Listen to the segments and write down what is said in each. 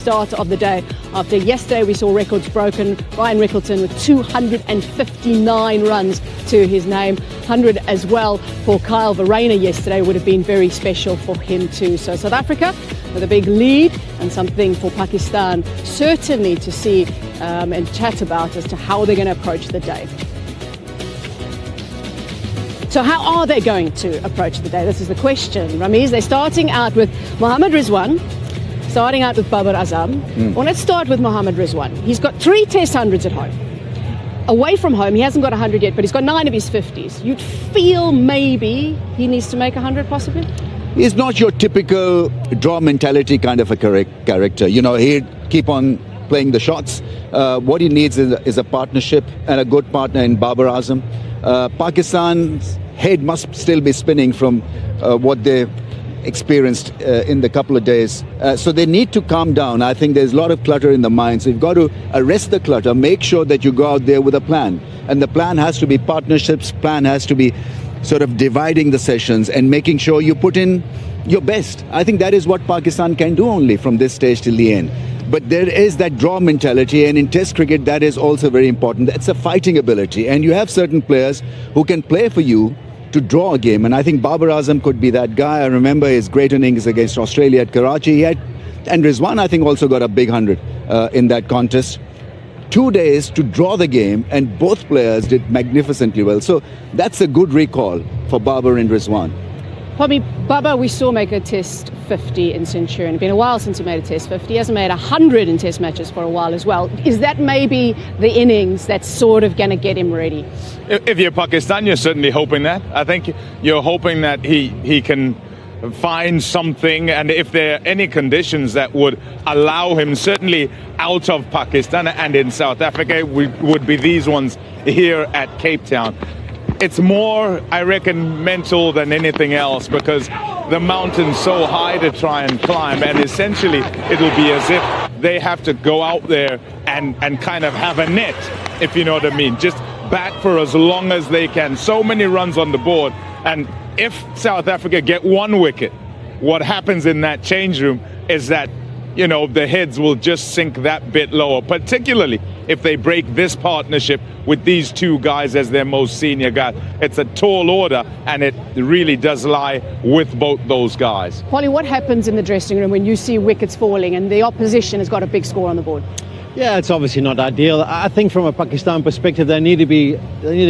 Start of the day. After yesterday we saw records broken. Ryan Rickleton with 259 runs to his name. 100 as well for Kyle Verreynne yesterday would have been very special for him too. So South Africa with a big lead and something for Pakistan certainly to see and chat about as to how they're going to approach the day. So how are they going to approach the day? This is the question, Ramiz. They're starting out with Mohammad Rizwan. Starting out with Babar Azam. Well, let's start with Mohammad Rizwan. He's got 3 Test hundreds at home. Away from home, he hasn't got 100 yet, but he's got 9 of his 50s. You'd feel maybe he needs to make 100 possibly? He's not your typical draw mentality kind of a character. You know, he'd keep on playing the shots. What he needs is a partnership and a good partner in Babar Azam. Pakistan's head must still be spinning from what they experienced in the couple of days. So they need to calm down. I think there's a lot of clutter in the mind. So you've got to arrest the clutter, make sure that you go out there with a plan. And the plan has to be partnerships, plan has to be sort of dividing the sessions and making sure you put in your best. I think that is what Pakistan can do only from this stage till the end. But there is that draw mentality, and in Test cricket that is also very important. It's a fighting ability, and you have certain players who can play for you to draw a game, and I think Babar Azam could be that guy. I remember his great innings against Australia at Karachi. And Rizwan, I think, also got a big 100 in that contest. 2 days to draw the game, and both players did magnificently well. So that's a good recall for Babar and Rizwan. Probably Babar we saw make a Test 50 in Centurion. It's been a while since he made a Test 50. He hasn't made 100 in Test matches for a while as well. Is that maybe the innings that's sort of going to get him ready? If you're Pakistan, you're certainly hoping that. I think you're hoping that he can find something, and if there are any conditions that would allow him, certainly out of Pakistan and in South Africa, would be these ones here at Cape Town. It's more, I reckon, mental than anything else, because the mountain's so high to try and climb, and essentially it'll be as if they have to go out there and kind of have a net, if you know what I mean, just bat for as long as they can. So many runs on the board, and if South Africa get 1 wicket, what happens in that change room is that, you know, the heads will just sink that bit lower, particularly if they break this partnership with these 2 guys as their most senior guy. It's a tall order, and it really does lie with both those guys. Polly, what happens in the dressing room when you see wickets falling and the opposition has got a big score on the board? Yeah, it's obviously not ideal. I think from a Pakistan perspective, they need to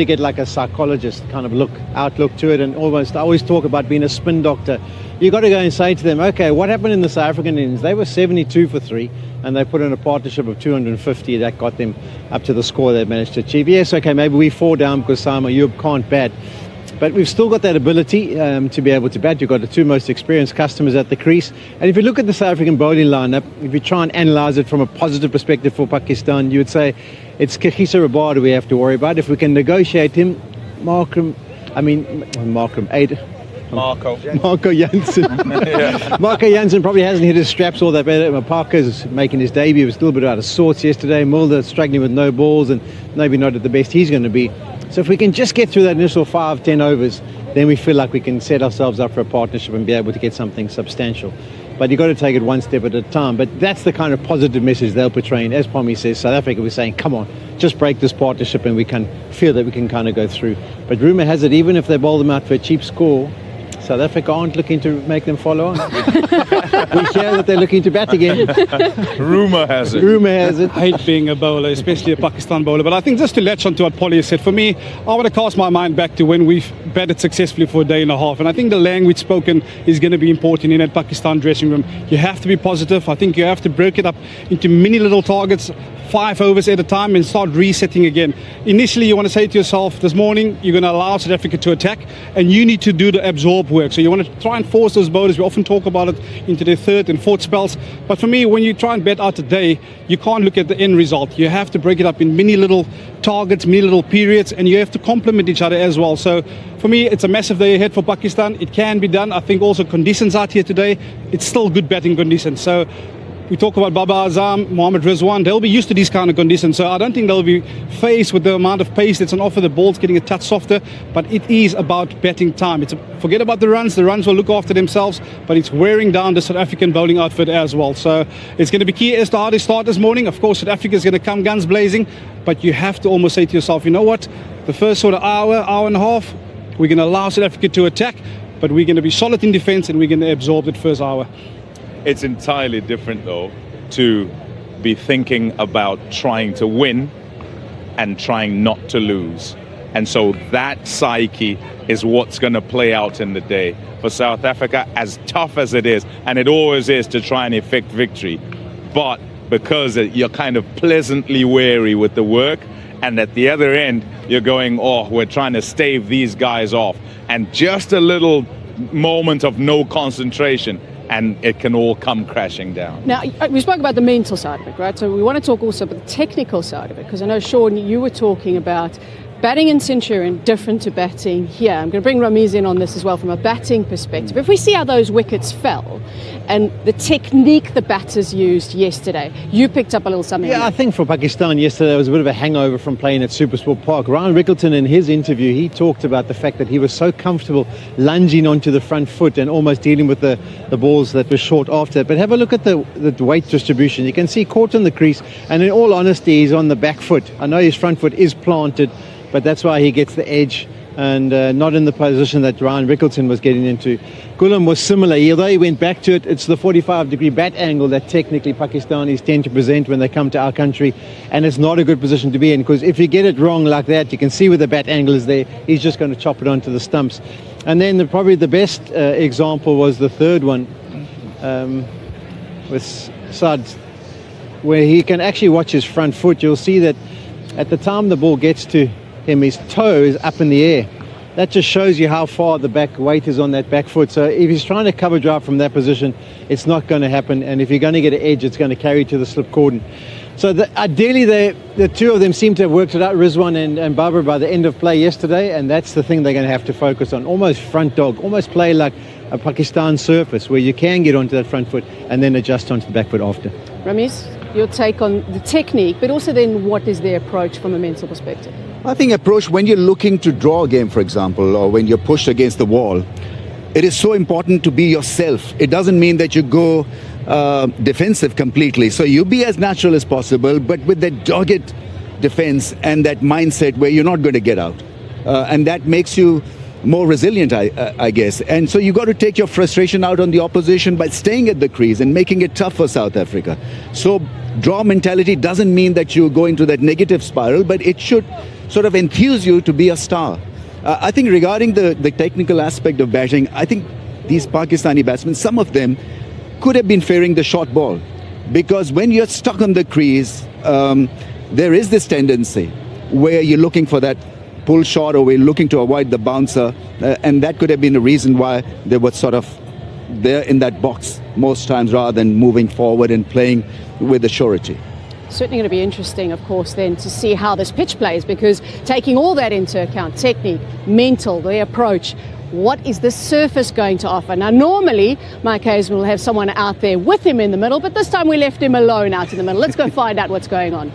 get like a psychologist kind of outlook to it, and I always talk about being a spin doctor. You got to go and say to them, okay, what happened in the South African innings? They were 72 for 3, and they put in a partnership of 250. That got them up to the score they managed to achieve. Yes, okay, maybe we 4 down because Sam Ayub can't bat. But we've still got that ability to be able to bat. You've got the 2 most experienced customers at the crease. And if you look at the South African bowling lineup, if you try and analyse it from a positive perspective for Pakistan, you would say it's Kagiso Rabada we have to worry about. If we can negotiate him, Marco Jansen. Yeah. Marco Jansen probably hasn't hit his straps all that better. Parker's making his debut. He was still a bit out of sorts yesterday. Mulder struggling with no balls and maybe not at the best he's going to be. So if we can just get through that initial 5-10 overs, then we feel like we can set ourselves up for a partnership and be able to get something substantial. But you've got to take it 1 step at a time. But that's the kind of positive message they'll portray. And as Pommy says, South Africa was saying, come on, just break this partnership and we can feel that we can kind of go through. But rumour has it, even if they bowl them out for a cheap score, South Africa aren't looking to make them follow on. We hear that they're looking to bat again. Rumour has it. Rumour has it. I hate being a bowler, especially a Pakistan bowler. But I think just to latch on to what Polly said, for me, I want to cast my mind back to when we've batted successfully for a day and a half. And I think the language spoken is going to be important in that Pakistan dressing room. You have to be positive. I think you have to break it up into many little targets, 5 overs at a time, and start resetting again. Initially, you want to say to yourself, this morning, you're going to allow South Africa to attack, and you need to do the absorb work. So you want to try and force those bowlers. We often talk about it into their 3rd and 4th spells. But for me, when you try and bat out a day, you can't look at the end result. You have to break it up in many little targets, many little periods, and you have to complement each other as well. So for me, it's a massive day ahead for Pakistan. It can be done. I think also conditions out here today, it's still good batting conditions. So we talk about Baba Azam, Mohammad Rizwan, they'll be used to these kind of conditions. So I don't think they'll be faced with the amount of pace that's on offer. The ball's getting a touch softer, but it is about betting time. Forget about the runs will look after themselves, but it's wearing down the South African bowling outfit as well. So it's going to be key as to how they start this morning. Of course, South Africa is going to come guns blazing, but you have to almost say to yourself, you know what, the first sort of hour and a half, we're going to allow South Africa to attack, but we're going to be solid in defence and we're going to absorb that first hour. It's entirely different, though, to be thinking about trying to win and trying not to lose. And so that psyche is what's going to play out in the day for South Africa, as tough as it is, and it always is, to try and effect victory. But because you're kind of pleasantly wary with the work, and at the other end, you're going, oh, we're trying to stave these guys off. And just a little moment of no concentration, and it can all come crashing down. Now, we spoke about the mental side of it, right? So we want to talk also about the technical side of it, because I know, Sean, you were talking about batting in Centurion different to batting here. I'm going to bring Ramiz in on this as well from a batting perspective. If we see how those wickets fell and the technique the batters used yesterday, you picked up a little something. Yeah, I think for Pakistan yesterday there was a bit of a hangover from playing at Supersport Park. Ryan Rickleton, in his interview, he talked about the fact that he was so comfortable lunging onto the front foot and almost dealing with the balls that were short after. But have a look at the weight distribution. You can see caught in the crease, and in all honesty, he's on the back foot. I know his front foot is planted, but that's why he gets the edge and not in the position that Ryan Rickleton was getting into. Ghulam was similar. Although he went back to it, it's the 45-degree bat angle that technically Pakistanis tend to present when they come to our country, and it's not a good position to be in, because if you get it wrong like that, you can see where the bat angle is there, he's just going to chop it onto the stumps. And then probably the best example was the third one with Sad, where he can actually watch his front foot. You'll see that at the time the ball gets to him, his toe is up in the air. That just shows you how far the back weight is on that back foot. So if he's trying to cover drive from that position, it's not going to happen. And if you're going to get an edge, it's going to carry to the slip cordon. So ideally, the two of them seem to have worked it out, Rizwan and Babar, by the end of play yesterday. And that's the thing they're going to have to focus on. Almost front dog, almost play like a Pakistan surface where you can get onto that front foot and then adjust onto the back foot after. Ramiz, your take on the technique, but also then what is their approach from a mental perspective? I think approach, when you're looking to draw a game, for example, or when you're pushed against the wall, it is so important to be yourself. It doesn't mean that you go defensive completely. So you be as natural as possible, but with that dogged defense and that mindset where you're not going to get out. And that makes you more resilient, I guess. And so you got to take your frustration out on the opposition by staying at the crease and making it tough for South Africa. So draw mentality doesn't mean that you go into that negative spiral, but it should sort of enthuse you to be a star. I think regarding the technical aspect of batting, I think these Pakistani batsmen, some of them could have been favoring the short ball, because when you're stuck on the crease, there is this tendency where you're looking for that pull shot, or we're looking to avoid the bouncer, and that could have been the reason why they were sort of there in that box most times rather than moving forward and playing with the surety. Certainly going to be interesting, of course, then to see how this pitch plays, because taking all that into account, technique, mental, the approach, what is the surface going to offer? Now, normally, Mike Hayes will have someone out there with him in the middle, but this time we left him alone out in the middle. Let's go find out what's going on.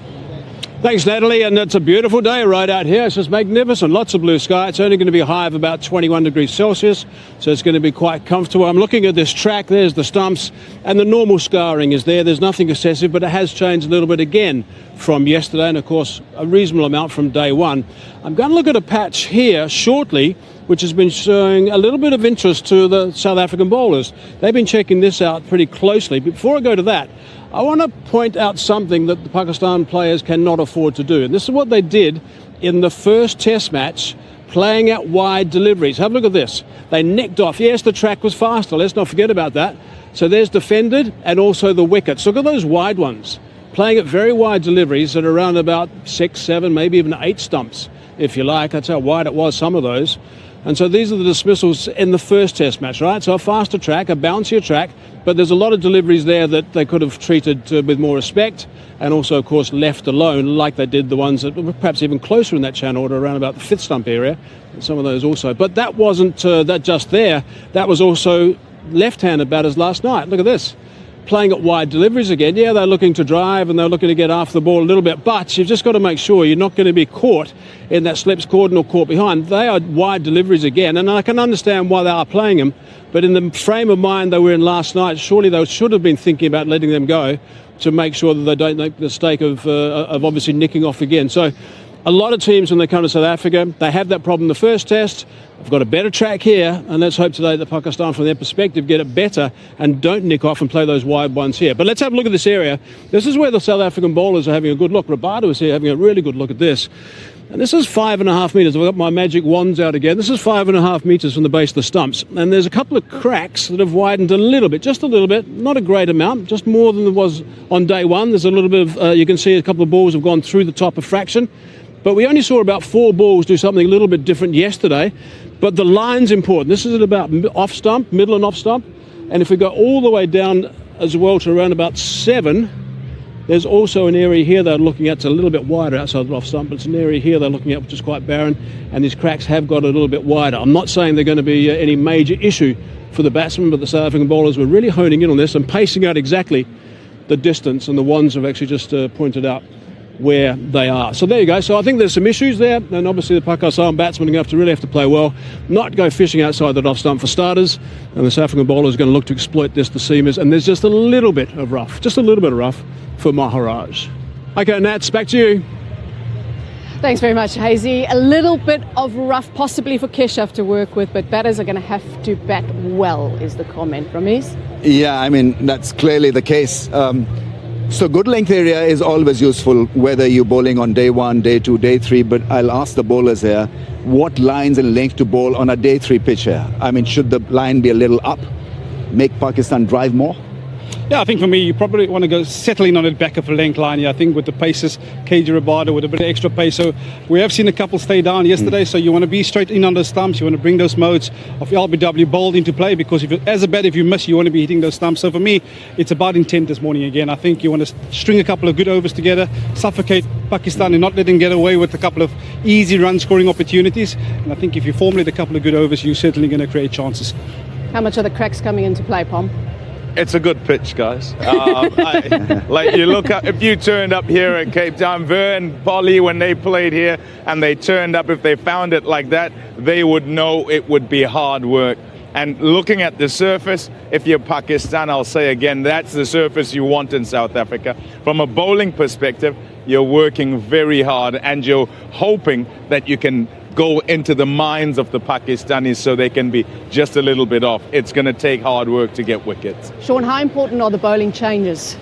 Thanks, Natalie, and it's a beautiful day right out here. It's just magnificent, lots of blue sky. It's only going to be a high of about 21 degrees Celsius, so it's going to be quite comfortable. I'm looking at this track, there's the stumps, and the normal scarring is there. There's nothing excessive, but it has changed a little bit again from yesterday, and of course a reasonable amount from day one. I'm going to look at a patch here shortly, which has been showing a little bit of interest to the South African bowlers. They've been checking this out pretty closely. Before I go to that, I want to point out something that the Pakistan players cannot afford to do. And this is what they did in the first test match, playing out wide deliveries. Have a look at this. They nicked off. Yes, the track was faster. Let's not forget about that. So there's defended and also the wickets. Look at those wide ones. Playing at very wide deliveries at around about 6, 7, maybe even 8 stumps, if you like. That's how wide it was, some of those. And so these are the dismissals in the first test match, right? So a faster track, a bouncier track, but there's a lot of deliveries there that they could have treated with more respect, and also, of course, left alone, like they did the ones that were perhaps even closer in that channel order, around about the 5th stump area, and some of those also. But that wasn't that just there. That was also left-handed batters last night. Look at this. playing at wide deliveries again. Yeah, they're looking to drive and they're looking to get after the ball a little bit, but you've just got to make sure you're not going to be caught in that slips cordon or caught behind. They are wide deliveries again, and I can understand why they are playing them, but in the frame of mind they were in last night, surely they should have been thinking about letting them go to make sure that they don't make the mistake of obviously nicking off again. So a lot of teams, when they come to South Africa, they have that problem the first test. I've got a better track here, and let's hope today that Pakistan, from their perspective, get it better and don't nick off and play those wide ones here. But let's have a look at this area. This is where the South African bowlers are having a good look. Rabada is here having a really good look at this. And this is 5.5 metres. I've got my magic wands out again. This is 5.5 metres from the base of the stumps. And there's a couple of cracks that have widened a little bit, just a little bit, not a great amount, just more than there was on day one. There's a little bit of, you can see a couple of balls have gone through the top of fraction. But we only saw about 4 balls do something a little bit different yesterday. But the line's important. This is at about off stump, middle and off stump. And if we go all the way down as well to around about 7, there's also an area here they're looking at. It's a little bit wider outside the off stump, but it's an area here they're looking at which is quite barren. And these cracks have got a little bit wider. I'm not saying they're going to be any major issue for the batsmen, but the South African bowlers were really honing in on this and pacing out exactly the distance. And the ones have actually just pointed out where they are. So there you go. So I think there's some issues there, and obviously the Pakistan batsmen are going to really have to play well, not go fishing outside that off stump for starters, and the South African bowlers are going to look to exploit this to seamers, and there's just a little bit of rough for Maharaj. Okay, Nats, back to you. Thanks very much, Hazy. A little bit of rough possibly for Keshav to work with, but batters are going to have to bat well, is the comment from Iz. Yeah, I mean, that's clearly the case. So good length area is always useful, whether you're bowling on day 1, day 2, day 3. But I'll ask the bowlers here, what lines and length to bowl on a day 3 pitch here? I mean, should the line be a little up, make Pakistan drive more? Yeah, I think for me, you probably want to go settling on it back of a length line. Yeah, I think with the paces, KJ Rabada with a bit of extra pace. So we have seen a couple stay down yesterday. So you want to be straight in on the stumps. You want to bring those modes of LBW bowled into play, because as a batter, if you miss, you want to be hitting those stumps. So for me, it's about intent this morning again. I think you want to string a couple of good overs together, suffocate Pakistan and not let them get away with a couple of easy run scoring opportunities. And I think if you formulate a couple of good overs, you're certainly going to create chances. How much are the cracks coming into play, Pom? It's a good pitch, guys. Like you look up, if you turned up here at Cape Town, Ver and Polly, when they played here and they turned up, if they found it like that, they would know it would be hard work. And looking at the surface, if you're Pakistan, I'll say again, that's the surface you want in South Africa. From a bowling perspective, you're working very hard and you're hoping that you can go into the minds of the Pakistanis so they can be just a little bit off. It's going to take hard work to get wickets. Sean, how important are the bowling changes?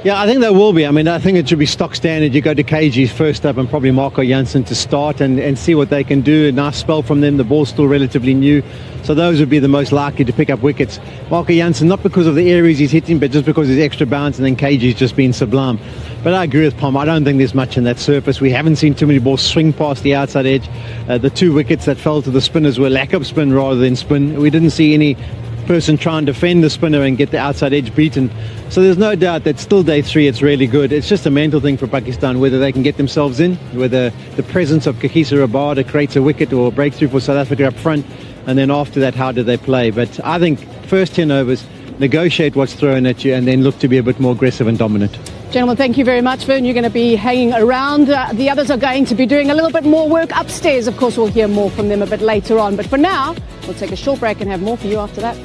Yeah, I think there will be. I mean, I think it should be stock standard. You go to KG first up and probably Marco Jansen to start and see what they can do. A nice spell from them. The ball's still relatively new. So those would be the most likely to pick up wickets. Marco Jansen, not because of the areas he's hitting, but just because of his extra bounce, and then KG's just been sublime. But I agree with Pom. I don't think there's much in that surface. We haven't seen too many balls swing past the outside edge. The 2 wickets that fell to the spinners were lack of spin rather than spin. We didn't see any person try and defend the spinner and get the outside edge beaten. So there's no doubt that still day 3 it's really good. It's just a mental thing for Pakistan, whether they can get themselves in, whether the presence of Kakisa Rabada creates a wicket or a breakthrough for South Africa up front, and then after that, how do they play? But I think first 10 overs, negotiate what's thrown at you and then look to be a bit more aggressive and dominant. Gentlemen, thank you very much, Vern. You're going to be hanging around. The others are going to be doing a little bit more work upstairs. Of course, we'll hear more from them a bit later on. But for now, we'll take a short break and have more for you after that.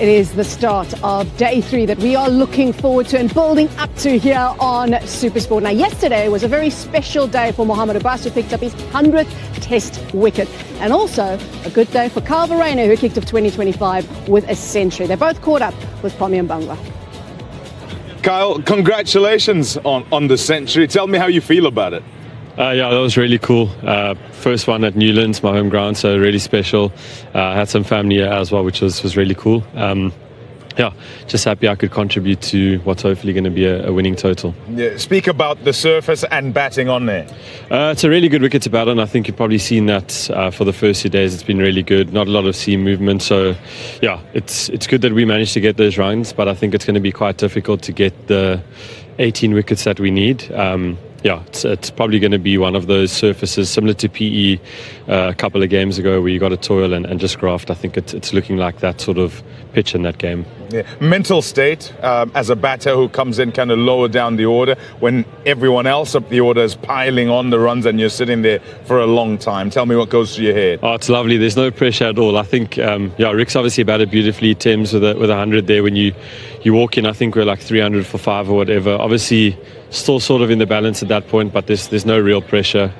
It is the start of day 3 that we are looking forward to and building up to here on Supersport. Now, yesterday was a very special day for Mohamed Abbas, who picked up his 100th Test wicket, and also a good day for Kyle Verreynne, who kicked off 2025 with a century. They both caught up with Kwame Mbangwa. Kyle, congratulations on the century. Tell me how you feel about it. Yeah, that was really cool. First one at Newlands, my home ground, so really special. I had some family here as well, which was really cool. Yeah, just happy I could contribute to what's hopefully going to be a winning total. Yeah, speak about the surface and batting on there. It's a really good wicket to bat on. I think you've probably seen that for the first few days. It's been really good. Not a lot of seam movement. So, yeah, it's good that we managed to get those runs, but I think it's going to be quite difficult to get the 18 wickets that we need. Yeah, it's probably going to be one of those surfaces similar to PE a couple of games ago where you got to toil and just graft. I think it's looking like that sort of pitch in that game. Yeah. Mental state as a batter who comes in kind of lower down the order when everyone else up the order is piling on the runs and you're sitting there for a long time. Tell me what goes through your head. Oh, it's lovely. There's no pressure at all. I think, yeah, Rick's obviously batted beautifully. Thames with 100 there. When you walk in, I think we're like 300 for 5 or whatever. Obviously, still sort of in the balance at that point, but there's no real pressure.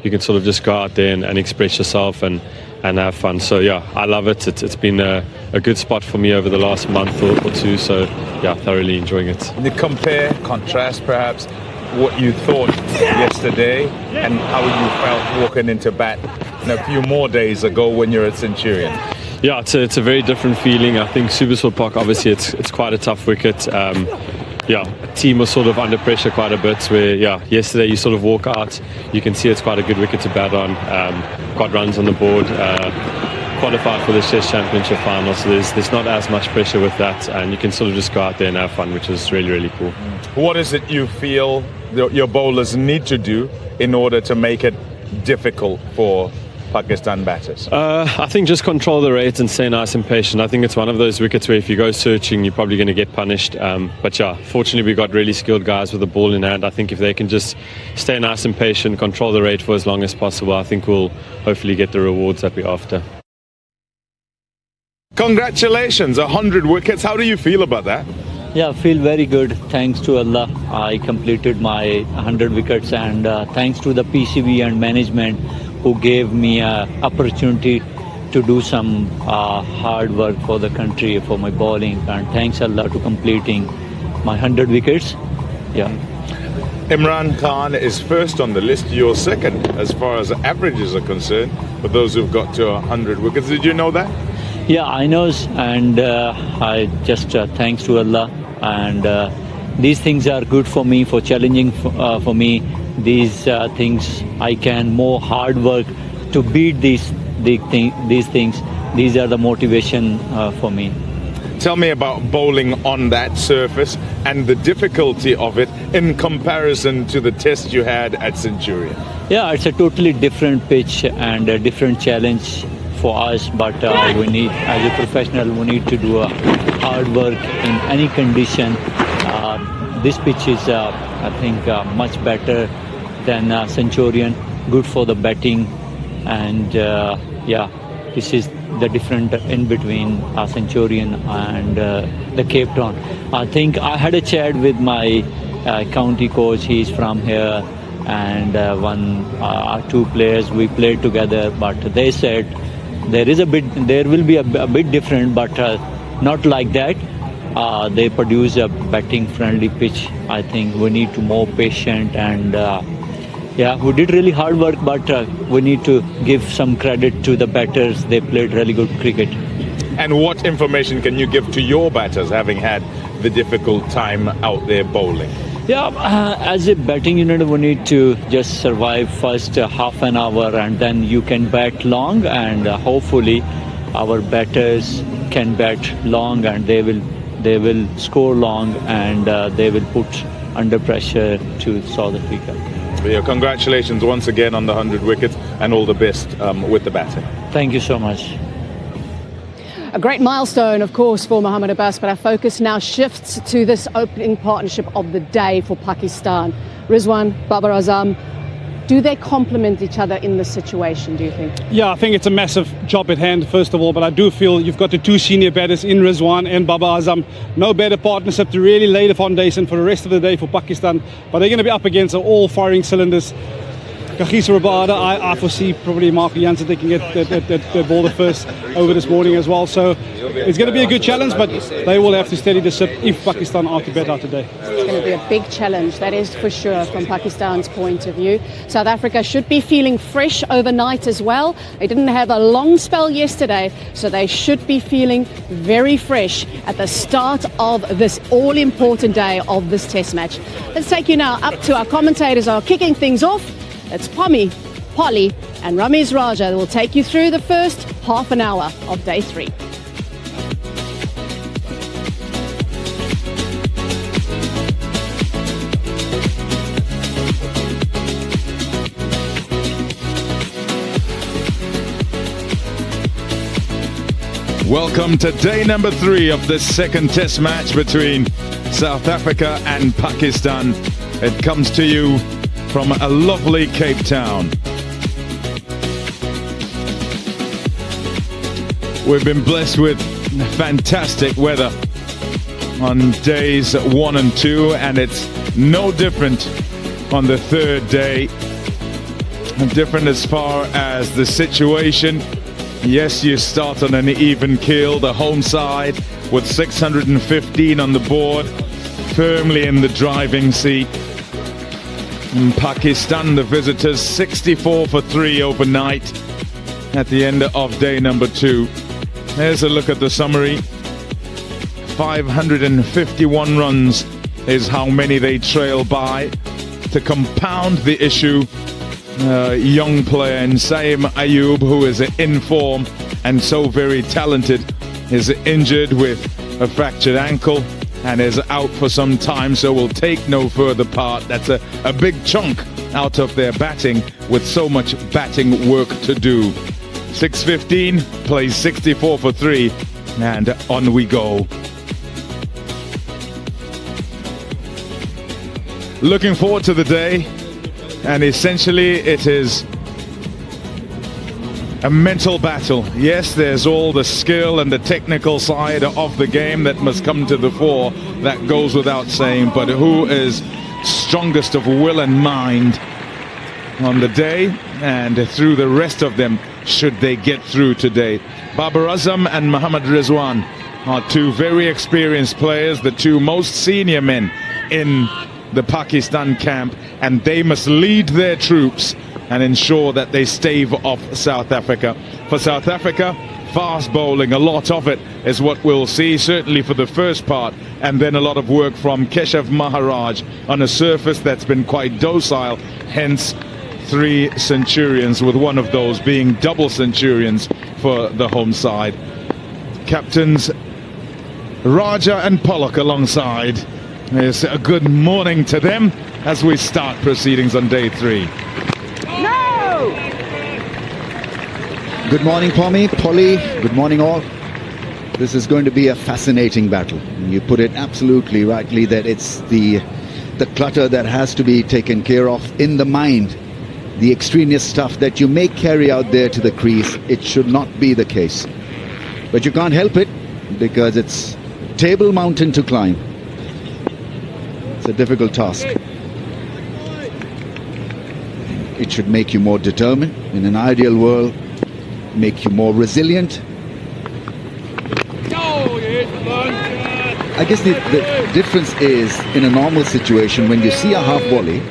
You can sort of just go out there and express yourself and have fun. So yeah, I love it. It's been a good spot for me over the last month or two. So yeah, thoroughly enjoying it. You compare, contrast perhaps what you thought yesterday and how you felt walking into bat a few more days ago when you're at Centurion. Yeah, it's a very different feeling. I think Supersport Park, obviously it's quite a tough wicket. Yeah, team was sort of under pressure quite a bit where, yeah, yesterday you sort of walk out, you can see it's quite a good wicket to bat on, got runs on the board, qualified for the Chess Championship final, so there's not as much pressure with that, and you can sort of just go out there and have fun, which is really, really cool. What is it you feel your bowlers need to do in order to make it difficult for Pakistan batters? I think just control the rate and stay nice and patient. I think it's one of those wickets where if you go searching, you're probably going to get punished. But yeah, fortunately we got really skilled guys with the ball in hand. I think if they can just stay nice and patient, control the rate for as long as possible, I think we'll hopefully get the rewards that we're after. Congratulations, 100 wickets. How do you feel about that? Yeah, I feel very good. Thanks to Allah, I completed my 100 wickets, and thanks to the PCB and management who gave me an opportunity to do some hard work for the country, for my bowling, and thanks Allah to completing my 100 wickets. Yeah. Imran Khan is first on the list. You're second as far as averages are concerned for those who've got to 100 wickets. Did you know that? Yeah, I know, and I just thanks to Allah, and these things are good for me, for challenging for me. These things I can more hard work to beat these things. These are the motivation for me. Tell me about bowling on that surface and the difficulty of it in comparison to the test you had at Centurion. Yeah, it's a totally different pitch and a different challenge for us, but we need, as a professional, we need to do a hard work in any condition. This pitch is, I think, much better than Centurion, good for the batting, and yeah, this is the different in between Centurion and the Cape Town. I think I had a chat with my county coach. He's from here, and two players we played together, but they said there will be a bit different, but not like that. They produce a batting friendly pitch. I think we need to more patient, and yeah, we did really hard work, but we need to give some credit to the batters. They played really good cricket. And what information can you give to your batters having had the difficult time out there bowling? Yeah, as a batting unit, we need to just survive first half an hour, and then you can bat long, and hopefully our batters can bat long, and they will score long, and they will put under pressure to South Africa. Yeah, congratulations once again on the 100 wickets, and all the best with the batting. Thank you so much. A great milestone, of course, for Mohamed Abbas, but our focus now shifts to this opening partnership of the day for Pakistan. Rizwan, Babar Azam, Do they complement each other in this situation, do you think? Yeah, I think it's a massive job at hand, first of all, but I do feel you've got the two senior batters in Rizwan and Baba Azam. No better partnership to really lay the foundation for the rest of the day for Pakistan, but they're going to be up against all firing cylinders. Kagiso Rabada, I foresee probably Marco Jansen taking the ball the first over this morning as well. So it's going to be a good challenge, but they will have to steady the ship if Pakistan are to bat out today. It's going to be a big challenge, that is for sure, from Pakistan's point of view. South Africa should be feeling fresh overnight as well. They didn't have a long spell yesterday, so they should be feeling very fresh at the start of this all-important day of this test match. Let's take you now up to our commentators who are kicking things off. It's Pommy, Polly and Ramiz Raja that will take you through the first half an hour of day 3. Welcome to day number 3 of the second test match between South Africa and Pakistan. It comes to you from a lovely Cape Town. We've been blessed with fantastic weather on days 1 and 2, and it's no different on the third day. Different as far as the situation. Yes, you start on an even keel, the home side with 615 on the board, firmly in the driving seat. In Pakistan, the visitors 64 for 3 overnight at the end of day number 2. There's a look at the summary. 551 runs is how many they trail by. To compound the issue, young player Nsaim Ayub, who is in form and so very talented, is injured with a fractured ankle and is out for some time, so will take no further part. That's a big chunk out of their batting with so much batting work to do. 615 plays 64 for 3, and on we go. Looking forward to the day, and essentially it is a mental battle. Yes, there's all the skill and the technical side of the game that must come to the fore. That goes without saying. But who is strongest of will and mind on the day and through the rest of them should they get through today? Babar Azam and Mohammad Rizwan are two very experienced players, the two most senior men in the Pakistan camp, and they must lead their troops and ensure that they stave off South Africa. For South Africa, fast bowling, a lot of it is what we'll see, certainly for the first part, and then a lot of work from Keshav Maharaj on a surface that's been quite docile, hence 3 centurions, with one of those being double centurions for the home side. Captains Raja and Pollock alongside. It's a good morning to them as we start proceedings on day 3. Good morning, Pommy, Polly. Good morning, all. This is going to be a fascinating battle. You put it absolutely rightly that it's the clutter that has to be taken care of in the mind. The extraneous stuff that you may carry out there to the crease, it should not be the case. But you can't help it because it's Table Mountain to climb. It's a difficult task. It should make you more determined. In an ideal world, make you more resilient. I guess the difference is, in a normal situation, when you see a half volley,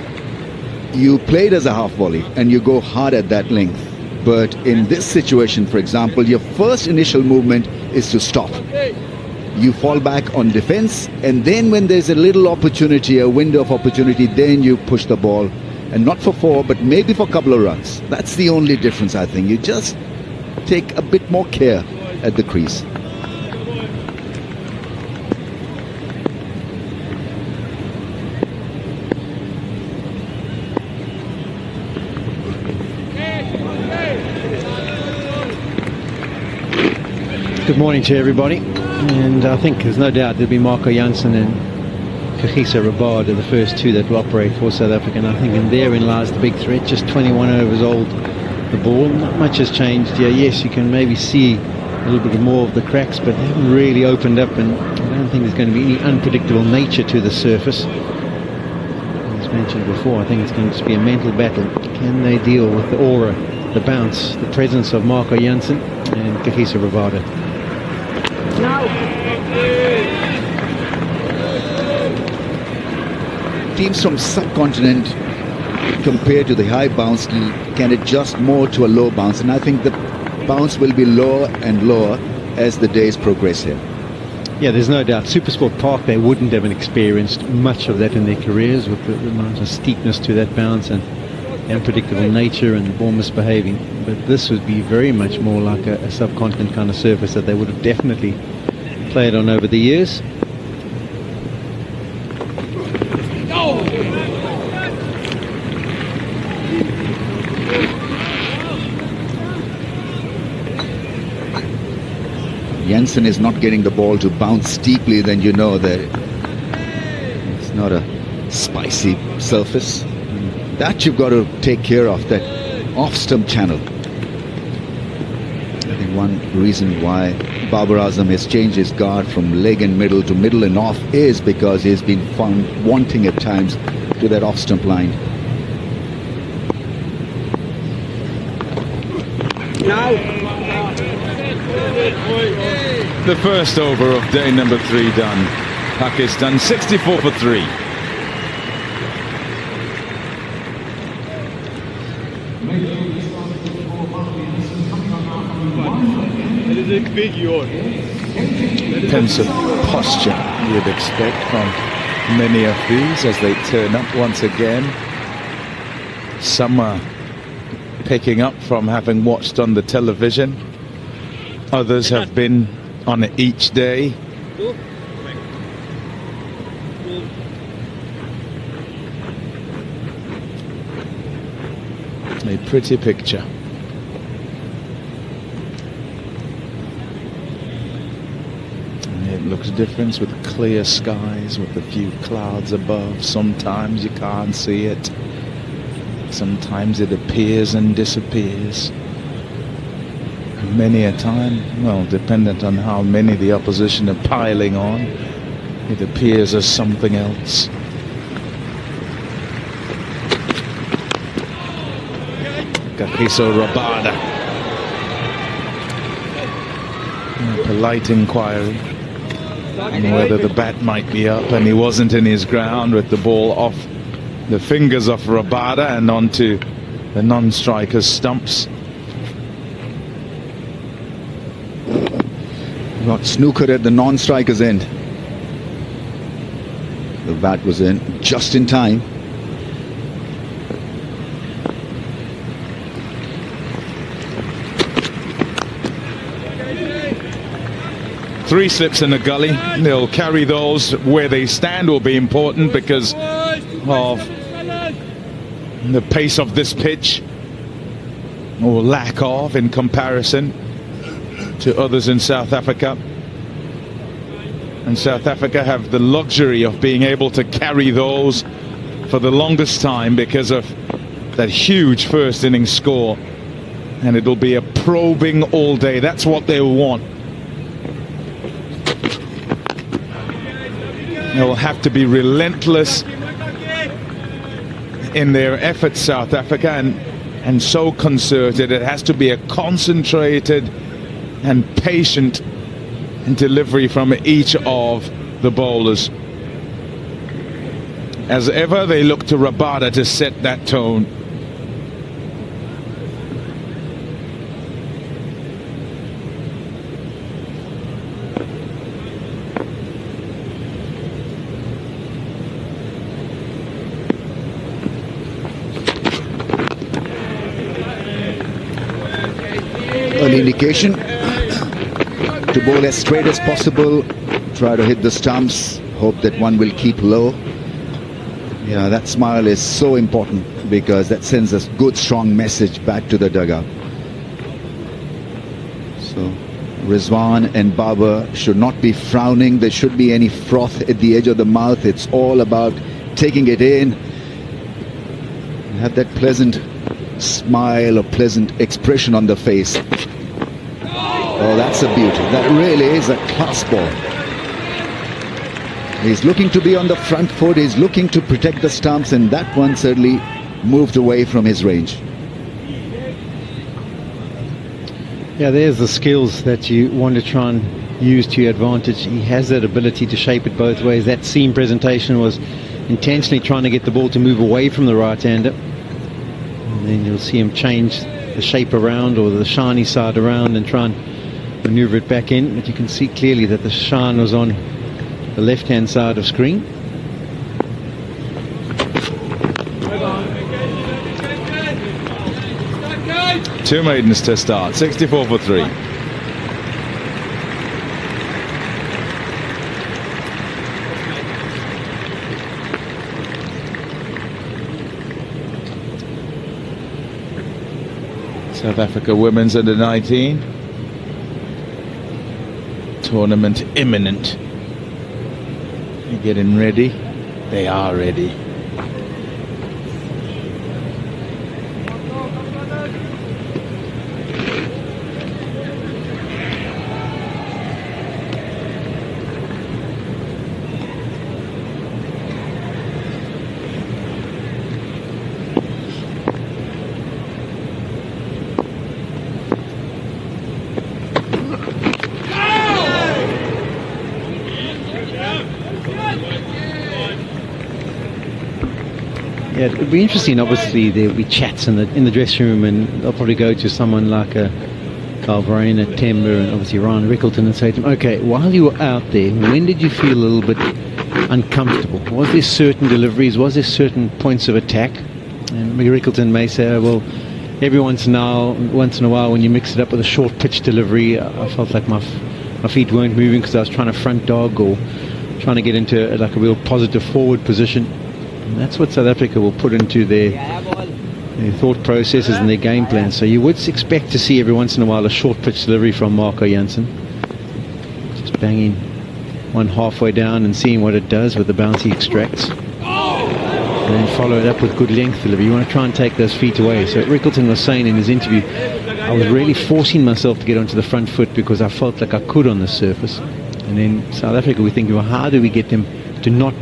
you play it as a half volley and you go hard at that length. But in this situation, for example, your first initial movement is to stop. You fall back on defense, and then when there's a little opportunity, a window of opportunity, then you push the ball, and not for 4, but maybe for a couple of runs. That's the only difference, I think. You just take a bit more care at the crease. Good morning to everybody, and I think there's no doubt there'll be Marco Jansen and Kagiso Rabada, the first two that will operate for South Africa. And I think in therein lies the big threat. Just 21 overs old, the ball. Not much has changed here. Yes, you can maybe see a little bit more of the cracks, but they haven't really opened up, and I don't think there's going to be any unpredictable nature to the surface. As mentioned before, I think it's going to be a mental battle. Can they deal with the aura, the bounce, the presence of Marco Jansen and Kagiso Rabada? Teams from subcontinent compared to the high bounce can adjust more to a low bounce, and I think the bounce will be lower and lower as the days progress here. Yeah, there's no doubt. Supersport Park, they wouldn't have experienced much of that in their careers, with the amount of steepness to that bounce and the unpredictable nature and the ball misbehaving. But this would be very much more like a subcontinent kind of surface that they would have definitely played on over the years. Jansen is not getting the ball to bounce steeply, then you know that it's not a spicy surface. That you've got to take care of, that off-stump channel. I think one reason why Babar Azam has changed his guard from leg and middle to middle and off is because he's been found wanting at times to that off-stump line. The first over of day number 3 done. Pakistan 64 for 3. Pensive posture you'd expect from many of these as they turn up once again. Some are picking up from having watched on the television. Others have been on it each day. A pretty picture. And it looks different with clear skies, with a few clouds above. Sometimes you can't see it. Sometimes it appears and disappears. Many a time, well, dependent on how many the opposition are piling on, it appears as something else. Kagiso Rabada. A polite inquiry on whether the bat might be up, and he wasn't in his ground, with the ball off the fingers of Rabada and onto the non-striker's stumps. Got snookered at the non-striker's end. The bat was in just in time. Three slips in the gully. They'll carry those. Where they stand will be important because of the pace of this pitch, or lack of, in comparison to others in South Africa. And South Africa have the luxury of being able to carry those for the longest time because of that huge first innings score, and it'll be a probing all day. That's what they want. They'll have to be relentless in their efforts, South Africa, and so concerted. It has to be a concentrated and patient delivery from each of the bowlers. As ever, they look to Rabada to set that tone. Early indication to bowl as straight as possible, try to hit the stumps, hope that one will keep low. Yeah, that smile is so important because that sends a good strong message back to the dugout. So Rizwan and Babar should not be frowning. There should be any froth at the edge of the mouth. It's all about taking it in. Have that pleasant smile or pleasant expression on the face. Oh, that's a beauty. That really is a class ball. He's looking to be on the front foot. He's looking to protect the stumps, and that one certainly moved away from his range. Yeah, there's the skills that you want to try and use to your advantage. He has that ability to shape it both ways. That seam presentation was intentionally trying to get the ball to move away from the right-hander. And then you'll see him change the shape around, or the shiny side around, and try and maneuver it back in. But you can see clearly that the shine was on the left-hand side of screen. Two maidens to start, 64 for 3. South Africa women's under 19. Tournament imminent. They're getting ready. They are ready. Yeah, it'd be interesting. Obviously, there'll be chats in the dressing room, and they'll probably go to someone like Kyle Verreynne, Temba, and obviously Ryan Rickleton, and say to him, "Okay, while you were out there, when did you feel a little bit uncomfortable? Was there certain deliveries? Was there certain points of attack?" And Rickleton may say, "Oh, well, every once in a while, when you mix it up with a short pitch delivery, I felt like my feet weren't moving because I was trying to front dog or trying to get into like a real positive forward position." And that's what South Africa will put into their thought processes and their game plan. So you would expect to see every once in a while a short pitch delivery from Marco Jansen. Just banging one halfway down and seeing what it does with the bounce he extracts. And then follow it up with good length delivery. You want to try and take those feet away. So Rickleton was saying in his interview, I was really forcing myself to get onto the front foot because I felt like I could on the surface. And then South Africa, we're thinking, well, how do we get them to not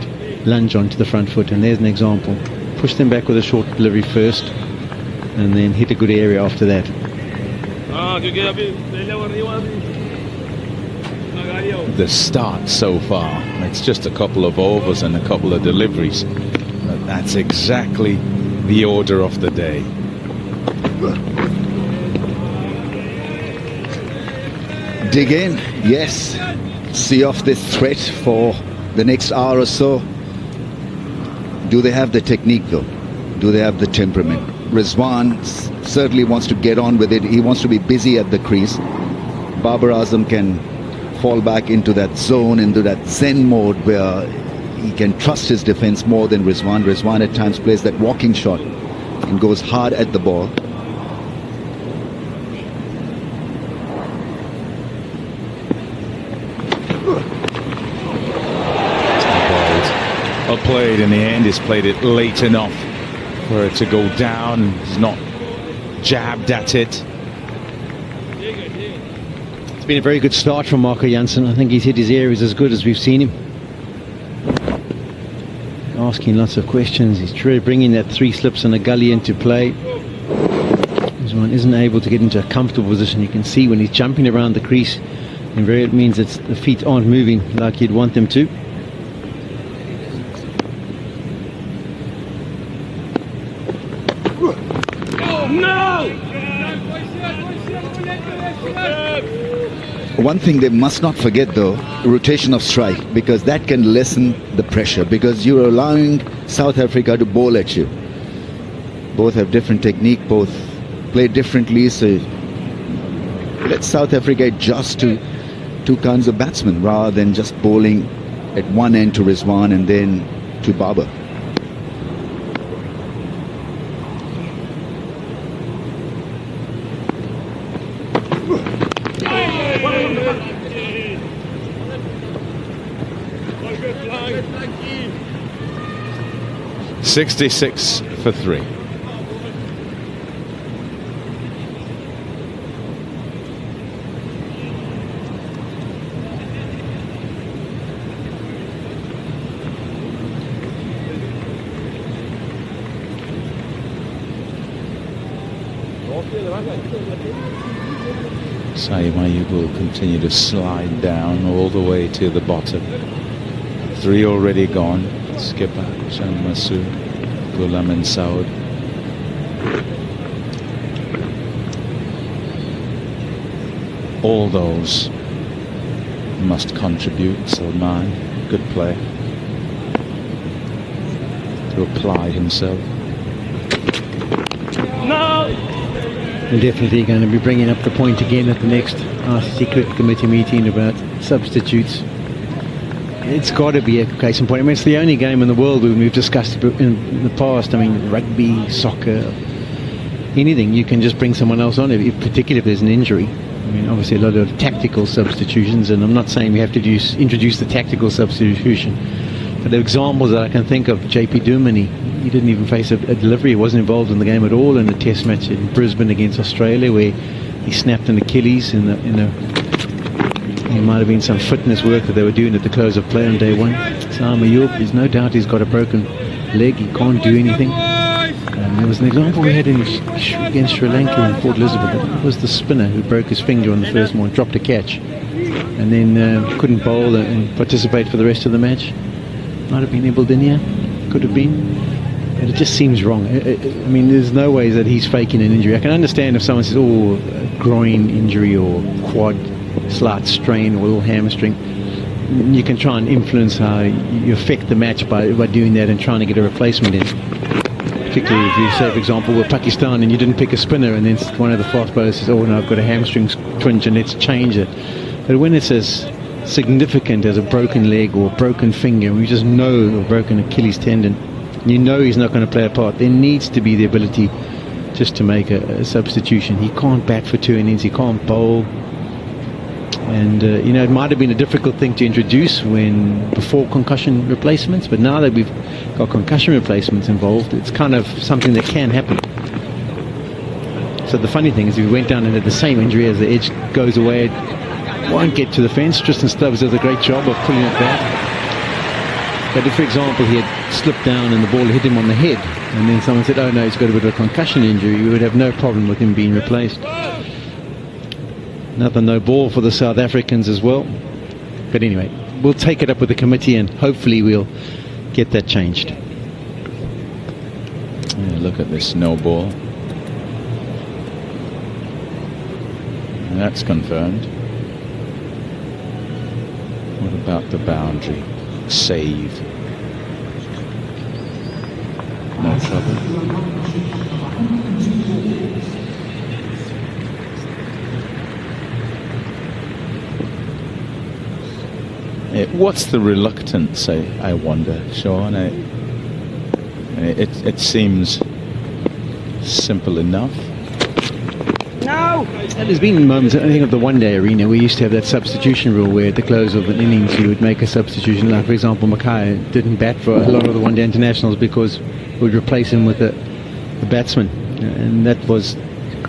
lunge onto the front foot? And there's an example. Push them back with a short delivery first, and then hit a good area after that. The start so far, it's just a couple of overs and a couple of deliveries. But that's exactly the order of the day. Dig in, yes. See off this threat for the next hour or so. Do they have the technique though? Do they have the temperament? Rizwan certainly wants to get on with it. He wants to be busy at the crease. Babar Azam can fall back into that zone, into that zen mode where he can trust his defense more than Rizwan. Rizwan at times plays that walking shot and goes hard at the ball. Well played in the end. He's played it late enough for it to go down. He's not jabbed at it. It's been a very good start from Marco Jansen. I think he's hit his areas as good as we've seen him. Asking lots of questions. He's bringing that three slips and a gully into play. This one isn't able to get into a comfortable position. You can see when he's jumping around the crease, and it means that the feet aren't moving like you'd want them to. One thing they must not forget though, rotation of strike, because that can lessen the pressure, because you're allowing South Africa to bowl at you. Both have different technique, both play differently, so let South Africa adjust to two kinds of batsmen rather than just bowling at one end to Rizwan and then to Babar. 66 for 3. Saimayu will continue to slide down all the way to the bottom. 3 already gone. Skipper, Shanmasu, Ghulam and Saud. All those must contribute. Salman, good play to apply himself. We're definitely going to be bringing up the point again at the next secret committee meeting about substitutes. It's got to be a case in point. I mean, it's the only game in the world where we've discussed it in the past. I mean, rugby, soccer, anything, you can just bring someone else on, particularly if there's an injury. I mean, obviously a lot of tactical substitutions, and I'm not saying we have to introduce the tactical substitution. But the examples that I can think of, JP Dumini, he didn't even face a delivery. He wasn't involved in the game at all in the test match in Brisbane against Australia, where he snapped an Achilles in it might have been some fitness work that they were doing at the close of play on day 1. Sam Ayub, there's no doubt he's got a broken leg. He can't do anything. There was an example we had against Sri Lanka in Port Elizabeth. It was the spinner who broke his finger on the first one, dropped a catch, and then couldn't bowl and participate for the rest of the match. Might have been Ibaldinia, could have been. But it just seems wrong. I mean, there's no way that he's faking an injury. I can understand if someone says, oh, a groin injury or quad slight strain or a little hamstring. You can try and influence how you affect the match by doing that and trying to get a replacement in. Particularly if you say, for example, with Pakistan and you didn't pick a spinner and then one of the fast bowlers says, oh no, I've got a hamstring twinge and let's change it. But when it's as significant as a broken leg or a broken finger, we just know a broken Achilles tendon, you know he's not going to play a part, there needs to be the ability just to make a substitution. He can't bat for 2 innings, he can't bowl. And, it might have been a difficult thing to introduce before concussion replacements, but now that we've got concussion replacements involved, it's kind of something that can happen. So the funny thing is, if we went down and had the same injury as the edge goes away, it won't get to the fence. Tristan Stubbs does a great job of pulling it back. But if, for example, he had slipped down and the ball hit him on the head, and then someone said, oh no, he's got a bit of a concussion injury, we would have no problem with him being replaced. Another no ball for the South Africans as well. But anyway, we'll take it up with the committee and hopefully we'll get that changed. Yeah, look at this no ball. And that's confirmed. What about the boundary? Save. No trouble. What's the reluctance, I wonder, Sean? It seems simple enough. No! And there's been moments, I think, of the one-day arena, we used to have that substitution rule where at the close of an innings you would make a substitution. Like, for example, Mackay didn't bat for a lot of the one-day internationals because we'd replace him with a batsman. And that was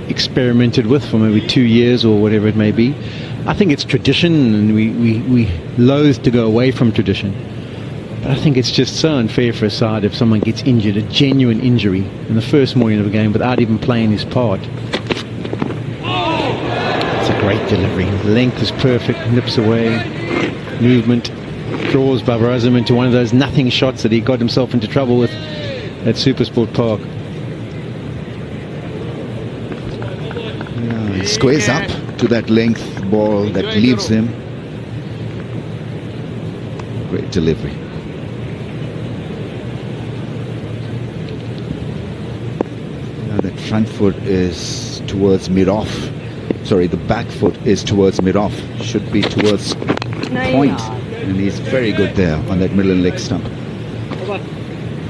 experimented with for maybe 2 years or whatever it may be. I think it's tradition, and we loathe to go away from tradition. But I think it's just so unfair for a side if someone gets injured, a genuine injury, in the first morning of a game without even playing his part. It's a great delivery. The length is perfect, nips away, movement, draws Babar Azam into one of those nothing shots that he got himself into trouble with at Supersport Park. He squares up to that length ball that leaves him. Great delivery. Now that front foot is towards mid-off. Sorry, the back foot is towards mid-off. Should be towards point. And he's very good there on that middle leg stump.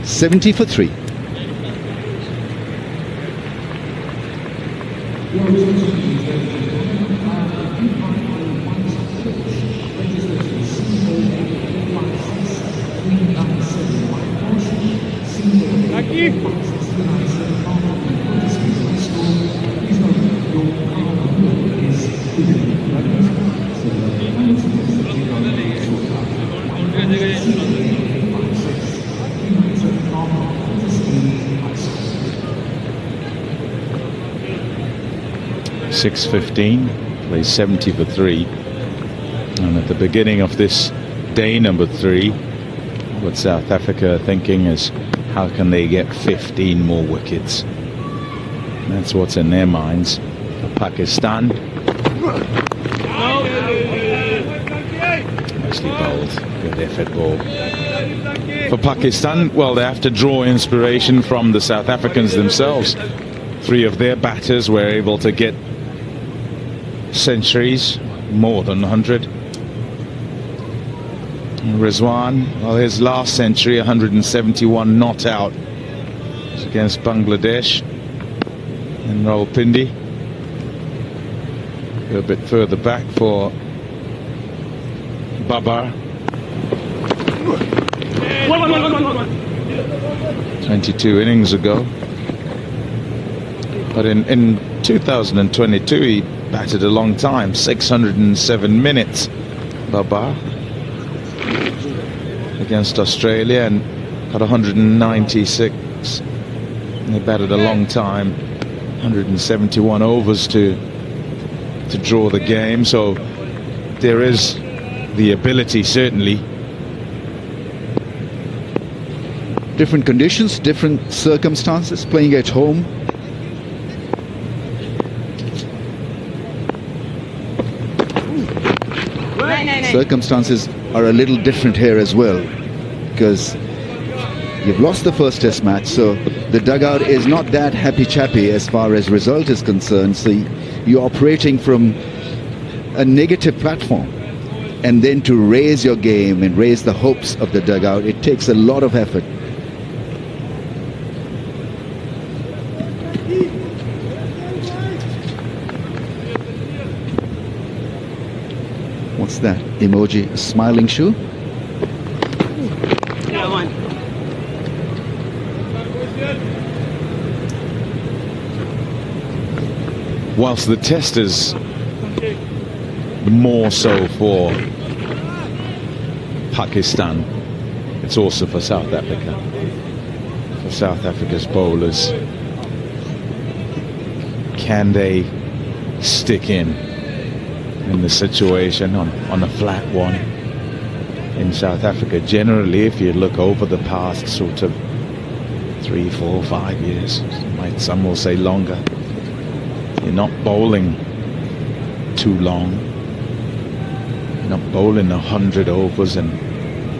70 for 3. .615, plays 70 for 3. And at the beginning of this day number 3, what South Africa are thinking is, how can they get 15 more wickets? That's what's in their minds. For Pakistan, nicely bowled, good effort ball. For Pakistan, well, they have to draw inspiration from the South Africans themselves. 3 of their batters were able to get centuries, more than 100. Rizwan, well, his last century, 171 not out, it's against Bangladesh. And Rawalpindi, a bit further back for Babar. 22 innings ago. But in 2022 he batted a long time, 607 minutes, Babar, against Australia, and got 196. And they batted a long time, 171 overs to draw the game. So there is the ability, certainly. Different conditions, different circumstances, playing at home. Circumstances are a little different here as well, because you've lost the first test match, so the dugout is not that happy-chappy as far as result is concerned. So you're operating from a negative platform, and then to raise your game and raise the hopes of the dugout, it takes a lot of effort. What's that emoji? A smiling shoe? Yeah, one. Whilst the test is more so for Pakistan, it's also for South Africa. For South Africa's bowlers, can they stick in the situation on a flat one? In South Africa, generally, if you look over the past sort of 3, 4, 5 years, some will say longer, you're not bowling too long. You're not bowling 100 overs and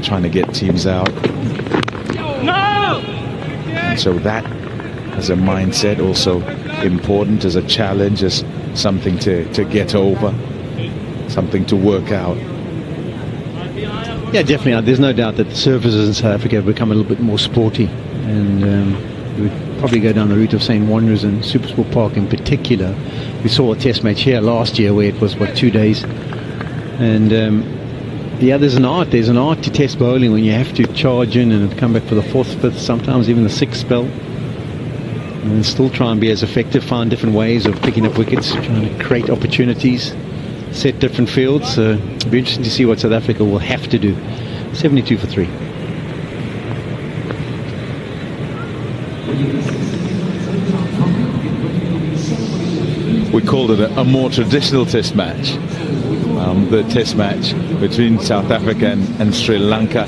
trying to get teams out. No! And so that, as a mindset, also important, as a challenge, as something to get over, something to work out. Yeah, definitely. There's no doubt that the surfaces in South Africa have become a little bit more sporty, and we would probably go down the route of St. Wanderers and Supersport Park in particular. We saw a test match here last year where it was, 2 days? And there's an art. There's an art to test bowling when you have to charge in and come back for the 4th, 5th, sometimes even the 6th spell, and still try and be as effective, find different ways of picking up wickets, trying to create opportunities, set different fields. It'll be interesting to see what South Africa will have to do. 72 for 3. We called it a more traditional test match. The test match between South Africa and Sri Lanka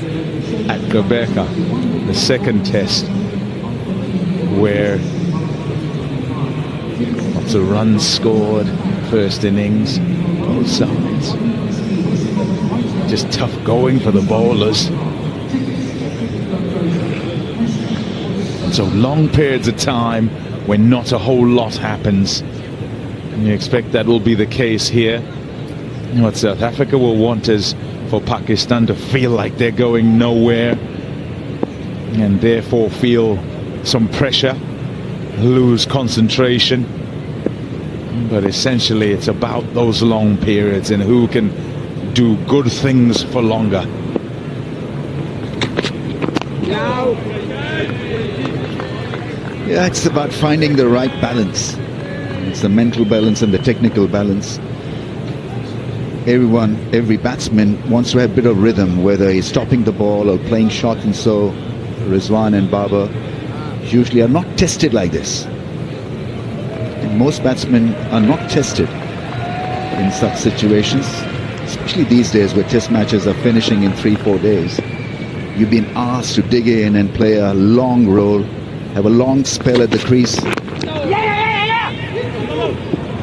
at Gqeberha, the second test, where lots of runs scored, first innings, both sides. Just tough going for the bowlers. And so long periods of time when not a whole lot happens. And you expect that will be the case here. What South Africa will want is for Pakistan to feel like they're going nowhere, and therefore feel some pressure, lose concentration. But essentially it's about those long periods and who can do good things for longer. Yeah, it's about finding the right balance. It's the mental balance and the technical balance. Every batsman wants to have a bit of rhythm, whether he's stopping the ball or playing short, and so Rizwan and Babar usually are not tested like this. And most batsmen are not tested in such situations, especially these days where test matches are finishing in 3-4 days. You've been asked to dig in and play a long role, have a long spell at the crease.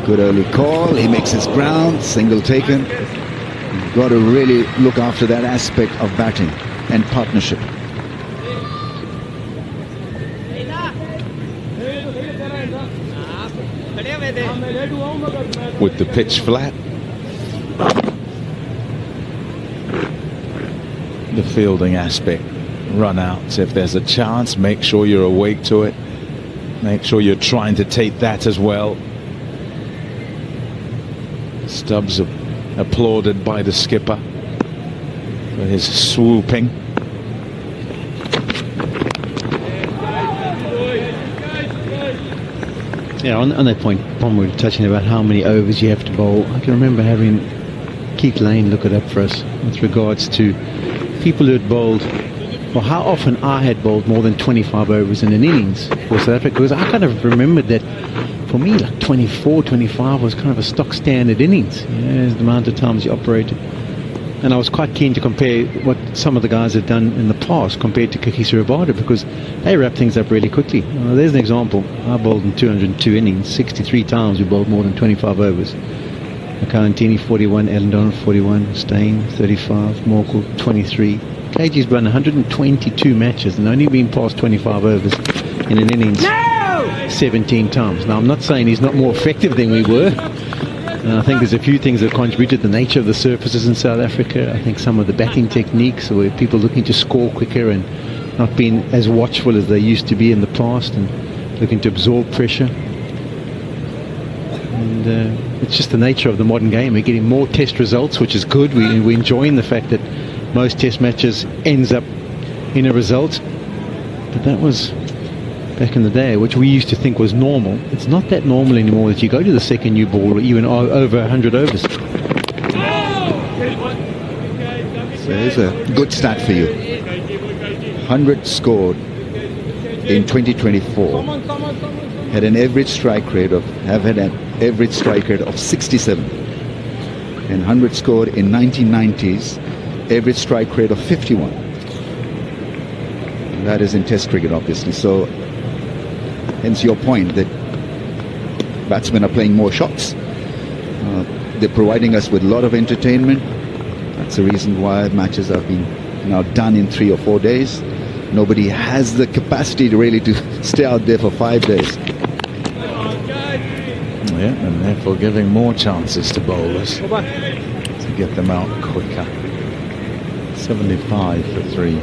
Good early call, he makes his ground, single taken. You've got to really look after that aspect of batting and partnership. With the pitch flat, the fielding aspect, run outs. If there's a chance, make sure you're awake to it. Make sure you're trying to take that as well. Stubbs applauded by the skipper for his swooping. Yeah, on that point, Pom, we were touching about how many overs you have to bowl. I can remember having Keith Lane look it up for us with regards to people who had bowled, well, how often I had bowled more than 25 overs in an innings for South Africa, because I kind of remembered that for me, like 24, 25 was kind of a stock standard innings, the amount of times you operated. And I was quite keen to compare what some of the guys had done in the past compared to Kagiso Rabada, because they wrap things up really quickly. There's an example. I bowled in 202 innings, 63 times we bowled more than 25 overs. Akantini 41, Ellendon 41, Steyn 35, Morkel 23. KG's run 122 matches and only been past 25 overs in an innings 17 times. Now, I'm not saying he's not more effective than we were. I think there's a few things that contributed. The nature of the surfaces in South Africa. I think some of the batting techniques, where people looking to score quicker and not being as watchful as they used to be in the past and looking to absorb pressure. And it's just the nature of the modern game. We're getting more test results, which is good. We're enjoying the fact that most test matches ends up in a result. But that was back in the day, which we used to think was normal. It's not that normal anymore that you go to the second new ball or even over 100 overs. So there's a good stat for you. 100 scored in 2024 had an average strike rate of 67, and 100 scored in 1990s average strike rate of 51. And that is in Test cricket, obviously. So hence your point that batsmen are playing more shots. They're providing us with a lot of entertainment. That's the reason why matches have been now done in 3 or 4 days. Nobody has the capacity to really to stay out there for 5 days. Yeah, and therefore giving more chances to bowlers to get them out quicker. 75 for 3.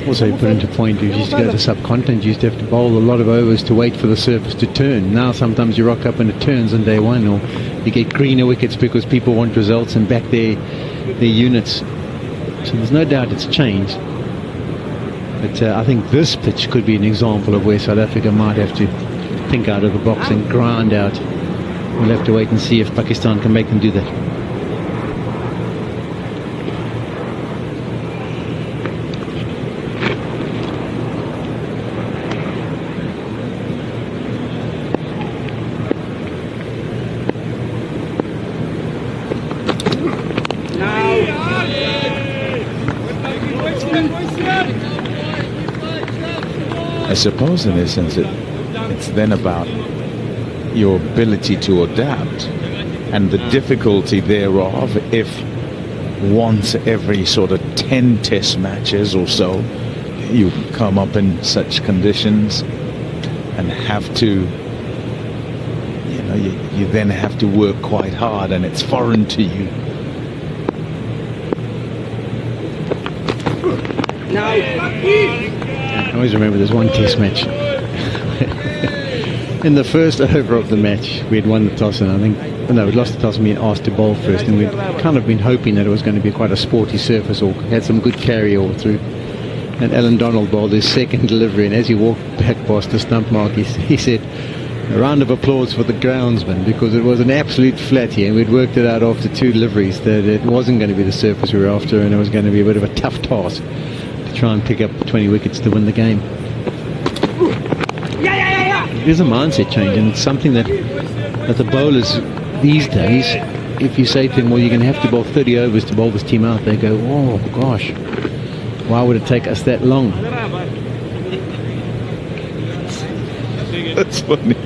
Also, you put into point, you used to go to subcontinent, you used to have to bowl a lot of overs to wait for the surface to turn. Now sometimes you rock up and it turns on day one, or you get greener wickets because people want results and back their units. So there's no doubt it's changed. But I think this pitch could be an example of where South Africa might have to think out of the box and grind out. We'll have to wait and see if Pakistan can make them do that. I suppose in this sense it's then about your ability to adapt and the difficulty thereof if once every sort of 10 test matches or so you come up in such conditions and have to, you then have to work quite hard and it's foreign to you. I always remember there's one test match. In the first over of the match, we had won the toss, and we lost the toss and we been asked to bowl first, and we'd kind of been hoping that it was going to be quite a sporty surface or had some good carry all through. And Alan Donald bowled his second delivery, and as he walked back past the stump mark, he said, a round of applause for the groundsman, because it was an absolute flat here, and we'd worked it out after 2 deliveries that it wasn't going to be the surface we were after, and it was going to be a bit of a tough task to try and pick up 20 wickets to win the game. It is a mindset change, and it's something that the bowlers these days, if you say to them, well, you're going to have to bowl 30 overs to bowl this team out, they go, oh gosh, why would it take us that long? That's funny.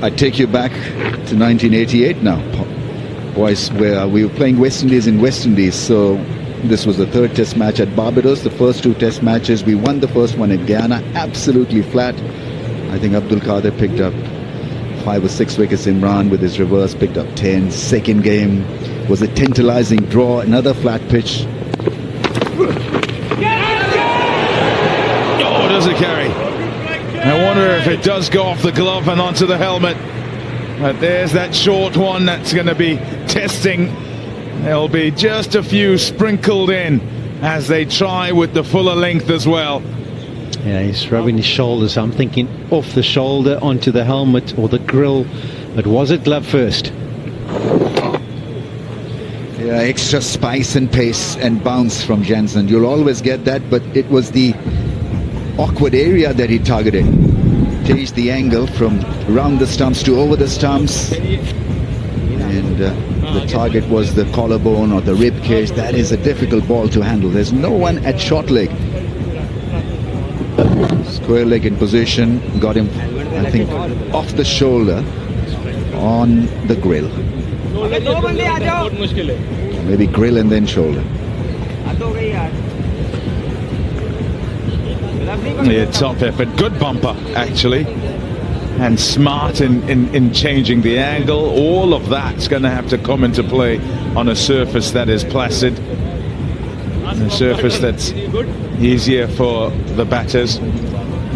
I take you back to 1988 now, boys, where we were playing West Indies in West Indies. So this was the 3rd test match at Barbados. The first 2 test matches, we won the first one in Guyana, absolutely flat. I think Abdul Qadir picked up 5 or 6 wickets. Imran with his reverse picked up 10. Second game was a tantalizing draw, another flat pitch. Oh, does it carry? I wonder if it does go off the glove and onto the helmet. But there's that short one that's going to be testing. There'll be just a few sprinkled in as they try with the fuller length as well. Yeah, he's rubbing his shoulders. I'm thinking off the shoulder onto the helmet or the grill. But was it glove first? Yeah, extra spice and pace and bounce from Jansen. You'll always get that, but it was the awkward area that he targeted. Changed the angle from around the stumps to over the stumps. And the target was the collarbone or the rib cage. That is a difficult ball to handle. There's no one at short leg. Square leg in position. Got him, I think, off the shoulder on the grill. Maybe grill and then shoulder. Yeah, top effort. Good bumper, actually. And smart in changing the angle. All of that's going to have to come into play on a surface that is placid. A surface that's easier for the batters.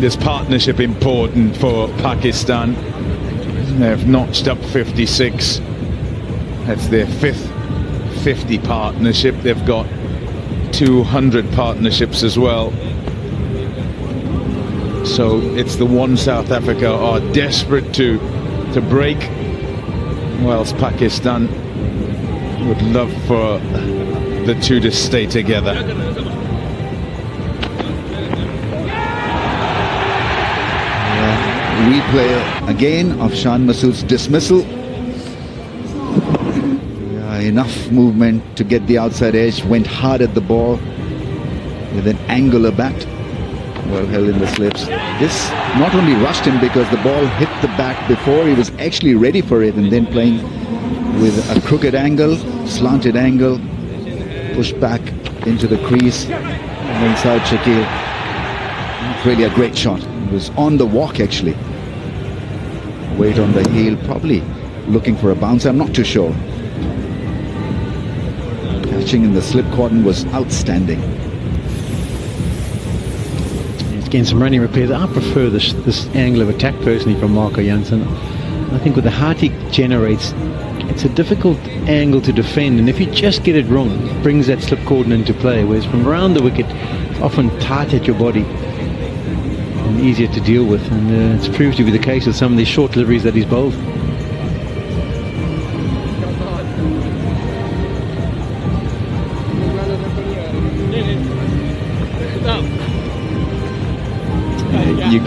This partnership important for Pakistan. They've notched up 56. That's their 5th 50 partnership. They've got 200 partnerships as well. So it's the one South Africa are desperate to break, whilst Pakistan would love for the 2 to stay together. Replay again of Shan Masood's dismissal. Enough movement to get the outside edge. Went hard at the ball with an angular bat. Well held in the slips. This not only rushed him because the ball hit the bat before he was actually ready for it, and then playing with a crooked angle, slanted angle, pushed back into the crease and inside Shakil. Really a great shot. It was on the walk actually. Weight on the heel, probably looking for a bounce. I'm not too sure. Catching in the slip cordon was outstanding. He's getting some running repairs. I prefer this angle of attack personally from Marco Jansen. I think with the height he generates, it's a difficult angle to defend, and if you just get it wrong, it brings that slip cordon into play, whereas from around the wicket, it's often tight at your body and easier to deal with, and it's proved to be the case with some of these short deliveries that he's bowled. You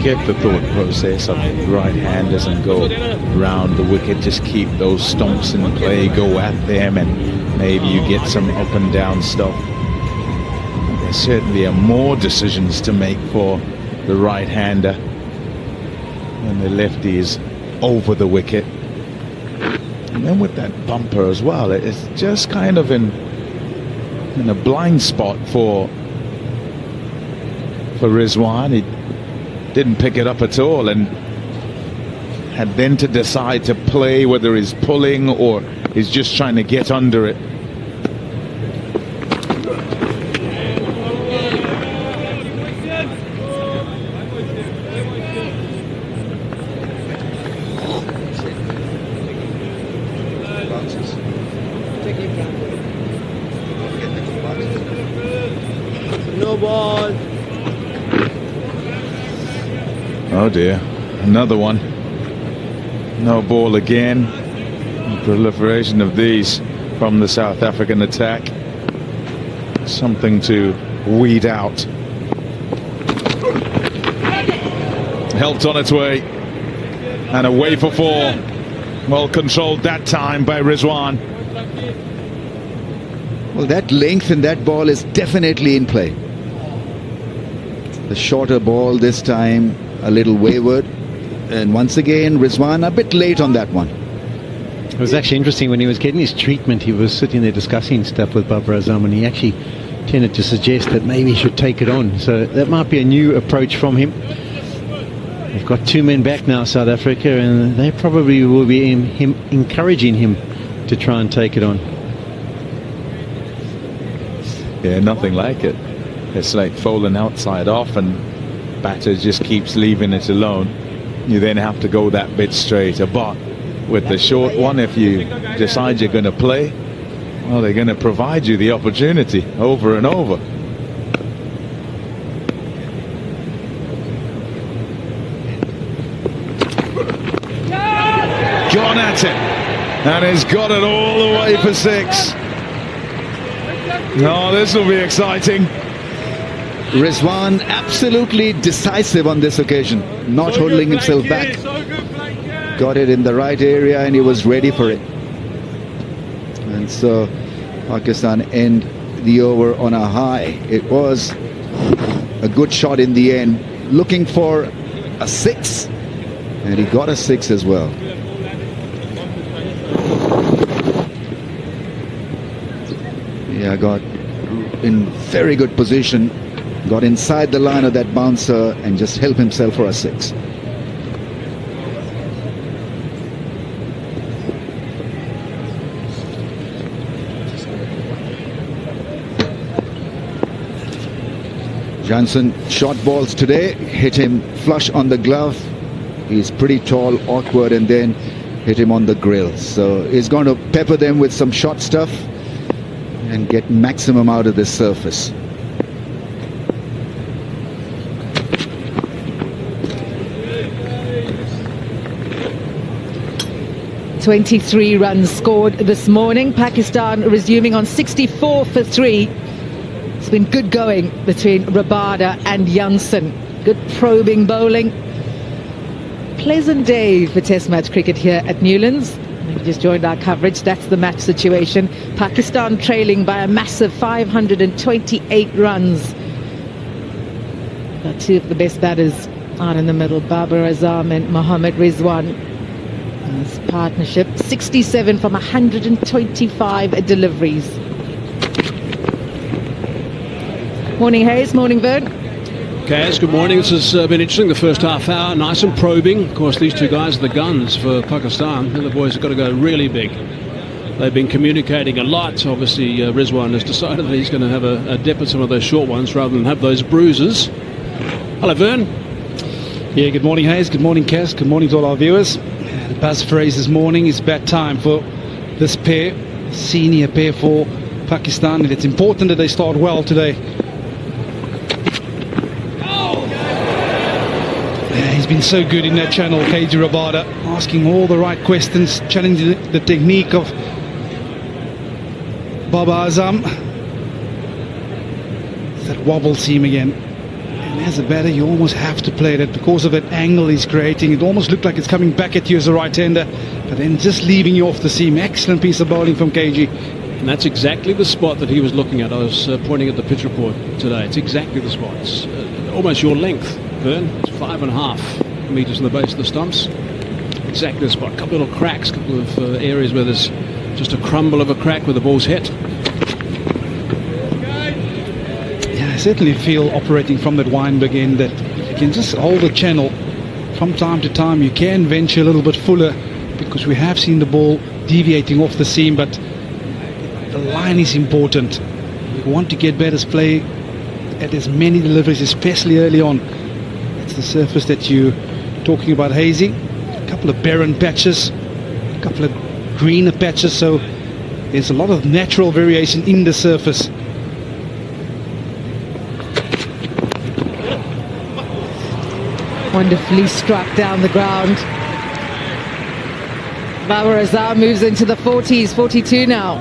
get the thought process of right-handers and go round the wicket, just keep those stumps in play, go at them, and maybe you get some up and down stuff. There certainly are more decisions to make for the right-hander and the lefties over the wicket. And then with that bumper as well, it's just kind of in a blind spot for Rizwan. He didn't pick it up at all and had then to decide to play whether he's pulling or he's just trying to get under it. No ball. Oh dear, another one. No ball again. Proliferation of these from the South African attack. Something to weed out. Helped on its way. And away for four. Well controlled that time by Rizwan. Well, that length in that ball is definitely in play. The shorter ball this time, a little wayward. And once again, Rizwan a bit late on that one. It was actually interesting when he was getting his treatment. He was sitting there discussing stuff with Babar Azam, and he actually tended to suggest that maybe he should take it on. So that might be a new approach from him. They've got two men back now, South Africa, and they probably will be encouraging him to try and take it on. Yeah, nothing like it. It's like falling outside off and batter just keeps leaving it alone. You then have to go that bit straighter. But with the short one, if you decide you're going to play, well, they're going to provide you the opportunity over and over. Gone at it, and he's got it all the way for six. Oh, this will be exciting. Rizwan absolutely decisive on this occasion, not holding himself back. Got it in the right area and he was ready for it. And so Pakistan end the over on a high. It was a good shot in the end, looking for a six, and he got a six as well. Yeah, got in very good position, got inside the line of that bouncer and just helped himself for a six. Johnson short balls today, hit him flush on the glove. He's pretty tall, awkward, and then hit him on the grill. So he's going to pepper them with some short stuff and get maximum out of this surface. "23 runs scored this morning. Pakistan resuming on 64 for 3. It's been good going between Rabada and Janssen. Good probing bowling. Pleasant day for Test match cricket here at Newlands. If you just joined our coverage, that's the match situation. Pakistan trailing by a massive 528 runs. Got two of the best batters out in the middle, Babar Azam and Mohammad Rizwan. This partnership, 67 from 125 deliveries. Morning Hayes, morning Vern. Kaz, good morning. This has been interesting, the first half hour, nice and probing. Of course, these two guys are the guns for Pakistan. The other boys have got to go really big. They've been communicating a lot. Obviously, Rizwan has decided that he's going to have a dip at some of those short ones rather than have those bruises. Hello, Vern. Yeah, good morning, Hayes. Good morning, Kaz. Good morning to all our viewers. The buzz phrase this morning is bad time for this pair, senior pair for Pakistan, and it's important that they start well today. He's been so good in that channel, KG Rabada, asking all the right questions, challenging the technique of Babar Azam. That wobble seam again. And as a batter, you almost have to play that because of that angle he's creating. It almost looked like it's coming back at you as a right-hander, but then just leaving you off the seam. Excellent piece of bowling from KG. And that's exactly the spot that he was looking at. I was pointing at the pitch report today. It's exactly the spot. It's almost your length, Vern. It's 5.5 metres in the base of the stumps. Exactly the spot. A couple of little cracks, a couple of areas where there's just a crumble of a crack where the ball's hit. Yeah, I certainly feel operating from that Weinberg end that if you can just hold the channel from time to time, you can venture a little bit fuller, because we have seen the ball deviating off the seam, but the line is important. You want to get batters play at as many deliveries, especially early on. It's the surface that you're talking about, Hazy. A couple of barren patches, a couple of greener patches, so there's a lot of natural variation in the surface. Wonderfully struck down the ground. Babar Azam moves into the 40s, 42 now.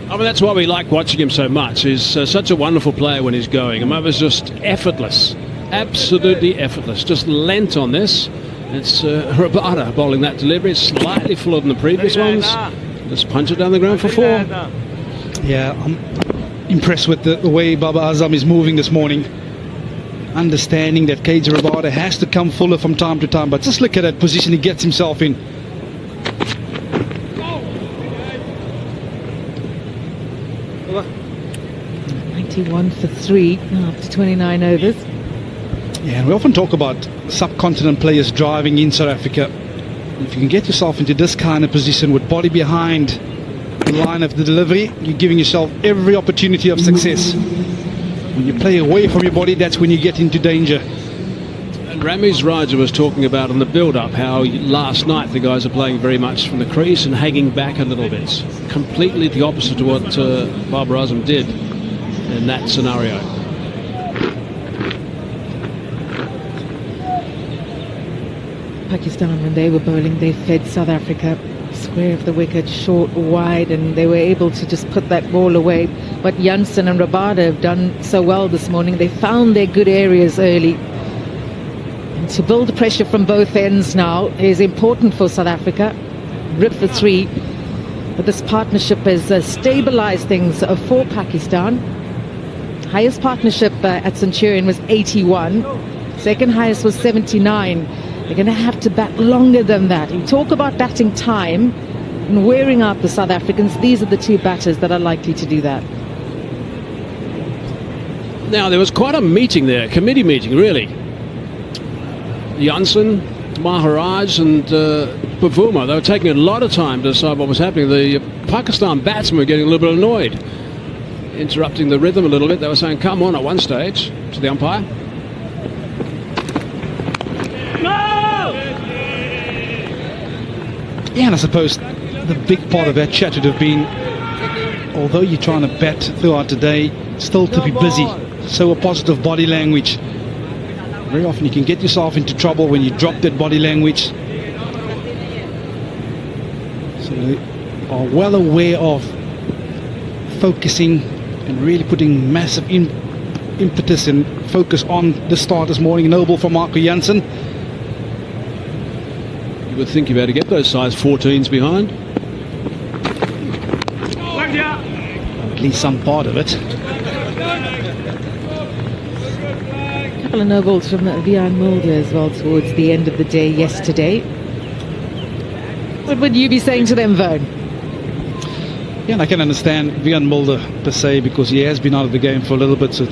I mean, that's why we like watching him so much. He's such a wonderful player when he's going. And Babar's just effortless, absolutely effortless. Just lent on this. It's Rabada bowling that delivery. It's slightly fuller than the previous ones. Just punch it down the ground for 4. Yeah, I'm impressed with the way Babar Azam is moving this morning. Understanding that KJ Rabada has to come fuller from time to time, but just look at that position he gets himself in. Well, 91 for 3 after 29 overs. Yeah, and we often talk about subcontinent players driving in South Africa. If you can get yourself into this kind of position with body behind the line of the delivery, you're giving yourself every opportunity of success. When you play away from your body, that's when you get into danger. And Ramiz Raja was talking about in the build-up how last night the guys are playing very much from the crease and hanging back a little bit. Completely the opposite to what Babar Azam did in that scenario. Pakistan, when they were bowling, they fed South Africa square of the wicket, short, wide, and they were able to just put that ball away. But Jansen and Rabada have done so well this morning. They found their good areas early. And to build pressure from both ends now is important for South Africa. Rip for 3. But this partnership has stabilized things for Pakistan. Highest partnership at Centurion was 81. Second highest was 79. They're going to have to bat longer than that. You talk about batting time and wearing out the South Africans. These are the 2 batters that are likely to do that. Now, there was quite a meeting there, committee meeting, really. Jansen, Maharaj and Pavuma, they were taking a lot of time to decide what was happening. The Pakistan batsmen were getting a little bit annoyed, interrupting the rhythm a little bit. They were saying, come on, at one stage, to the umpire. Yeah, and I suppose the big part of that chat would have been, although you're trying to bat throughout the day, still to be busy. So a positive body language. Very often you can get yourself into trouble when you drop that body language. So they are well aware of focusing and really putting massive impetus and focus on the start this morning. Noble from Marco Jansen. You would think you better get those size 14s behind. At least some part of it. A couple of no balls from Vian Mulder as well towards the end of the day yesterday. What would you be saying to them, Vern? Yeah, and I can understand Vian Mulder per se, because he has been out of the game for a little bit, so